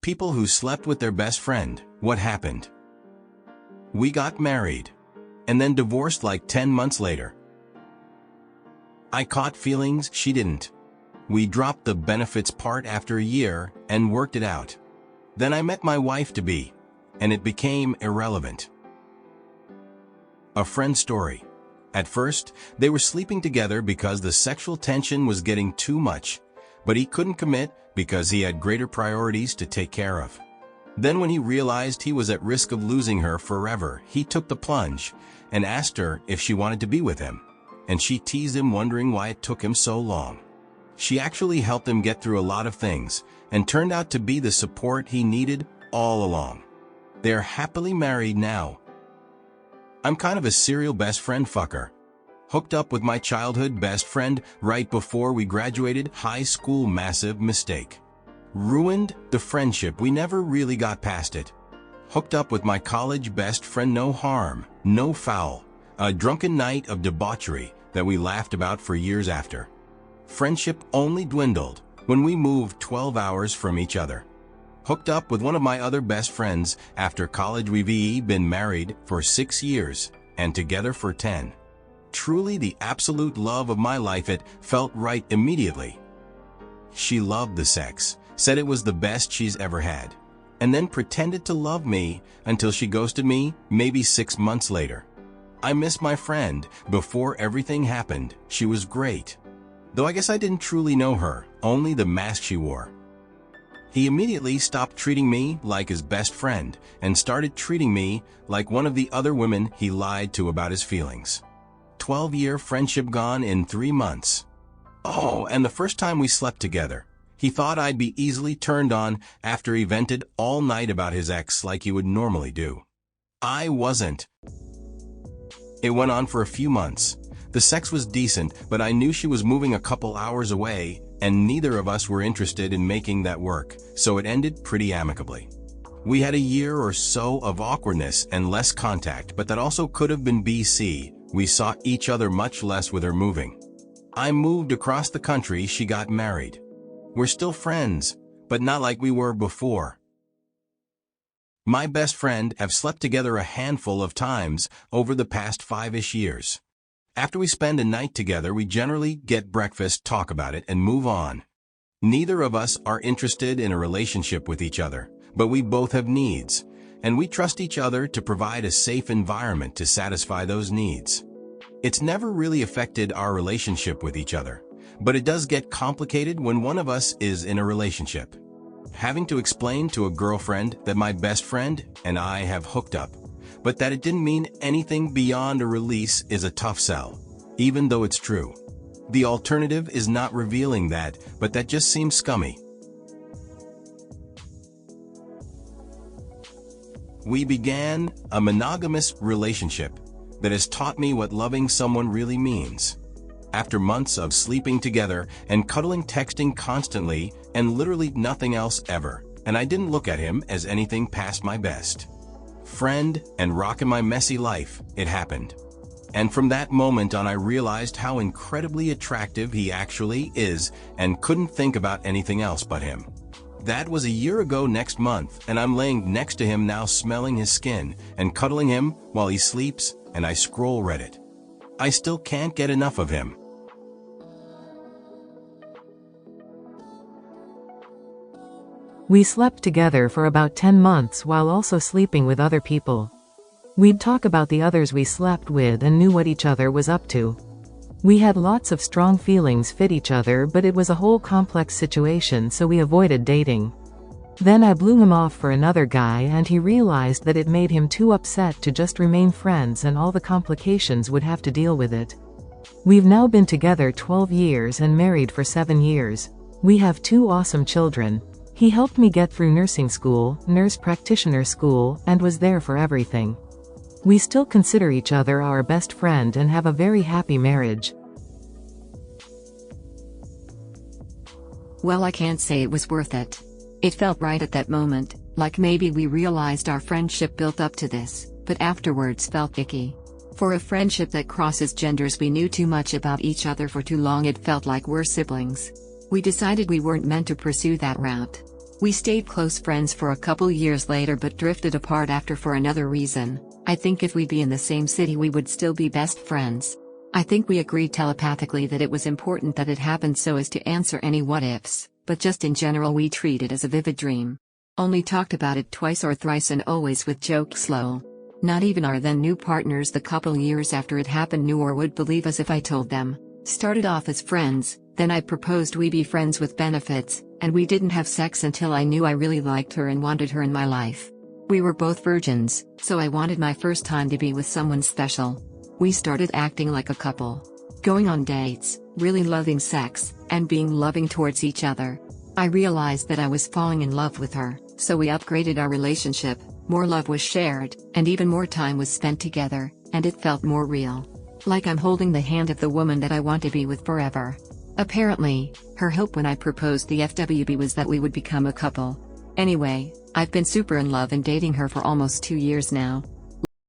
People who slept with their best friend. What happened? We got married. And then divorced like 10 months later. I caught feelings, she didn't. We dropped the benefits part after a year and worked it out. Then I met my wife-to-be, and it became irrelevant. A friend's story. At first, they were sleeping together because the sexual tension was getting too much, but he couldn't commit because he had greater priorities to take care of. Then when he realized he was at risk of losing her forever, he took the plunge and asked her if she wanted to be with him, and she teased him wondering why it took him so long. She actually helped him get through a lot of things and turned out to be the support he needed all along. They're happily married now. I'm kind of a serial best friend fucker. Hooked up with my childhood best friend right before we graduated high school. Massive mistake. Ruined the friendship, we never really got past it. Hooked up with my college best friend, no harm, no foul. A drunken night of debauchery that we laughed about for years after. Friendship only dwindled when we moved 12 hours from each other. Hooked up with one of my other best friends after college. We've been married for 6 years and together for 10. Truly the absolute love of my life. It felt right immediately. She loved the sex, said it was the best she's ever had, and then pretended to love me until she ghosted me maybe 6 months later. I miss my friend. Before everything happened, she was great. Though I guess I didn't truly know her, only the mask she wore. He immediately stopped treating me like his best friend and started treating me like one of the other women he lied to about his feelings. 12-year friendship gone in 3 months. Oh, and the first time we slept together, he thought I'd be easily turned on after he vented all night about his ex like he would normally do. I wasn't. It went on for a few months. The sex was decent, but I knew she was moving a couple hours away, and neither of us were interested in making that work, so it ended pretty amicably. We had a year or so of awkwardness and less contact, but that also could have been BC. We saw each other much less with her moving. I moved across the country, she got married. We're still friends, but not like we were before. My best friend have slept together a handful of times over the past 5-ish years. After we spend a night together, we generally get breakfast, talk about it, and move on. Neither of us are interested in a relationship with each other, but we both have needs, and we trust each other to provide a safe environment to satisfy those needs. It's never really affected our relationship with each other, but it does get complicated when one of us is in a relationship. Having to explain to a girlfriend that my best friend and I have hooked up, but that it didn't mean anything beyond a release is a tough sell, even though it's true. The alternative is not revealing that, but that just seems scummy. We began a monogamous relationship that has taught me what loving someone really means. After months of sleeping together and cuddling, texting constantly, and literally nothing else ever, and I didn't look at him as anything past my best friend and rock in my messy life, it happened. And from that moment on, I realized how incredibly attractive he actually is and couldn't think about anything else but him. That was a year ago next month, and I'm laying next to him now, smelling his skin and cuddling him while he sleeps, and I scroll Reddit. I still can't get enough of him. We slept together for about 10 months while also sleeping with other people. We'd talk about the others we slept with and knew what each other was up to. We had lots of strong feelings, fit each other, but it was a whole complex situation, so we avoided dating. Then I blew him off for another guy, and he realized that it made him too upset to just remain friends, and all the complications would have to deal with it. We've now been together 12 years and married for 7 years. We have 2 awesome children. He helped me get through nursing school, nurse practitioner school, and was there for everything. We still consider each other our best friend and have a very happy marriage. Well, I can't say it was worth it. It felt right at that moment, like maybe we realized our friendship built up to this, but afterwards felt icky. For a friendship that crosses genders, we knew too much about each other for too long. It felt like we're siblings. We decided we weren't meant to pursue that route. We stayed close friends for a couple years later but drifted apart after for another reason. I think if we'd be in the same city we would still be best friends. I think we agreed telepathically that it was important that it happened so as to answer any what-ifs, but just in general we treat it as a vivid dream. Only talked about it twice or thrice and always with jokes lol. Not even our then new partners the couple years after it happened knew or would believe us if I told them. Started off as friends, then I proposed we be friends with benefits, and we didn't have sex until I knew I really liked her and wanted her in my life. We were both virgins, so I wanted my first time to be with someone special. We started acting like a couple. Going on dates, really loving sex, and being loving towards each other. I realized that I was falling in love with her, so we upgraded our relationship, more love was shared, and even more time was spent together, and it felt more real. Like I'm holding the hand of the woman that I want to be with forever. Apparently, her hope when I proposed the FWB was that we would become a couple. Anyway, I've been super in love and dating her for almost 2 years now.